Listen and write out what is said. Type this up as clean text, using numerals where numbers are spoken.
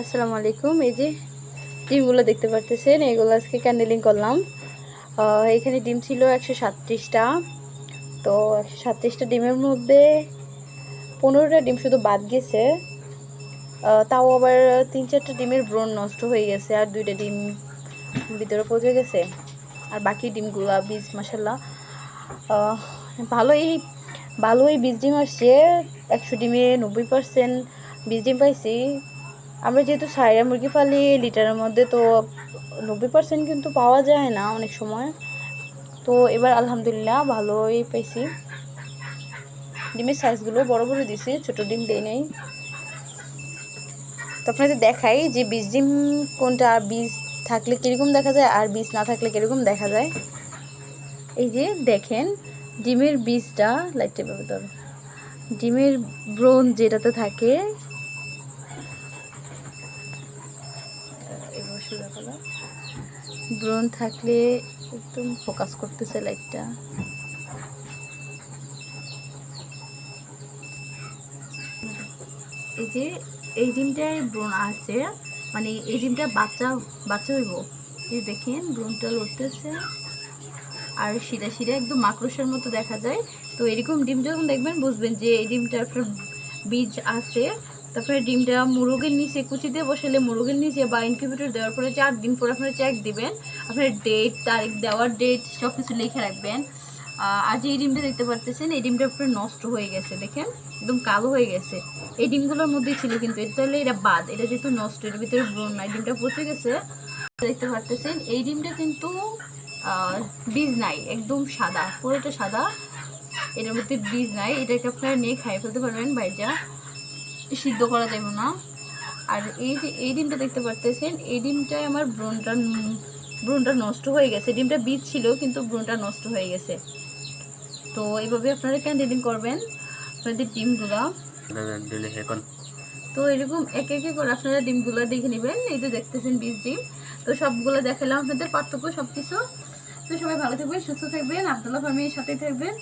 আসসালামু আলাইকুম। এই যে ডিমগুলো দেখতে পারতেছেন, এগুলো আজকে ক্যান্ডেলিং করলাম। এখানে ডিম ছিল 137টা। তো 137টা ডিমের মধ্যে 15টা ডিম শুধু বাদ গেছে। তাও আবার 3-4টা ডিমের ব্রণ নষ্ট হয়ে গেছে, আর 2টা ডিম ভিতরে পচে গেছে। আর বাকি ডিমগুলা বীজ মাশাল্লাহ ভালোই ভালোই বীজ ডিম আসছে। 100 ডিমে 90% বীজ ডিম পাইছি। আমরা যেহেতু সাইরা মুরগি পালি, লিটারের মধ্যে তো 90% কিন্তু পাওয়া যায় না অনেক সময়। তো এবার আলহামদুলিল্লাহ ভালোই পাইছি। ডিমের সাইজগুলো বড় বড় দিছি, ছোট ডিম দেই নাই। তো আপনাদের দেখাই যে বীজ ডিম কোনটা, আর বীজ থাকলে কীরকম দেখা যায় আর বীজ না থাকলে কীরকম দেখা যায়। এই যে দেখেন ডিমের বীজটা লাইটে ভেতর, ডিমের ব্রণ যেটাতে থাকে ব্রণ থাকলে একদম ফোকাস করতেছে লাইটটা। এই যে এই ডিমটায় ব্রণ আছে, মানে এই ডিমটা বাচ্চা বাচ্চা হইব। এই দেখেন ব্রণটা লড়তেছে আর শিরা শিরা একদম মাকড়সার মতো দেখা যায়। তো এরকম ডিম যখন দেখবেন বুঝবেন যে এই ডিমটা আপনার বীজ আছে। তারপরে ডিমটা মুরগের নিচে কুচি দিয়ে বসালে মুরগের নিচে বা ইনকিউবেটর দেওয়ার পরে 4 দিন পর আপনারা চেক দিবেন। আপনার ডেট, তারিখ দেওয়ার ডেট সব কিছু লিখে রাখবেন। আর যে এই ডিমটা দেখতে পারতেছেন, এই ডিমটা পুরো নষ্ট হয়ে গেছে, দেখেন একদম কালো হয়ে গেছে। এই ডিমগুলোর মধ্যেই ছিল, কিন্তু তাহলে এটা বাদ, এটা যেহেতু নষ্ট, এর ভিতরে ব্রণ নাই, ডিমটা পচে গেছে। দেখতে পারতেছেন এই ডিমটা কিন্তু বীজ নাই, একদম সাদা, পুরোটা সাদা, এটার মধ্যে বীজ নাই। এটাকে আপনারা নিয়ে খাই ফেলতে পারবেন, বাইজা সিদ্ধ করা যাবে না। আর এই যে এই ডিমটা দেখতে পারতেছেন, এই ডিমটায় আমার ব্রণটা নষ্ট হয়ে গেছে। ডিমটা বীজ ছিল কিন্তু ব্রণটা নষ্ট হয়ে গেছে। তো এইভাবে আপনারা ক্যান্ডেলিং করবেন আপনাদের ডিমগুলা। তো এরকম একে একে করে আপনারা ডিমগুলো দেখে নেবেন। এই যে দেখতেছেন বীজ ডিম। তো সবগুলো দেখালাম আপনাদের পার্থক্য সব কিছু। তো সবাই ভালো থাকবেন, সুস্থ থাকবেন, আব্দুল্লাহ ফার্মের সাথেই থাকবেন।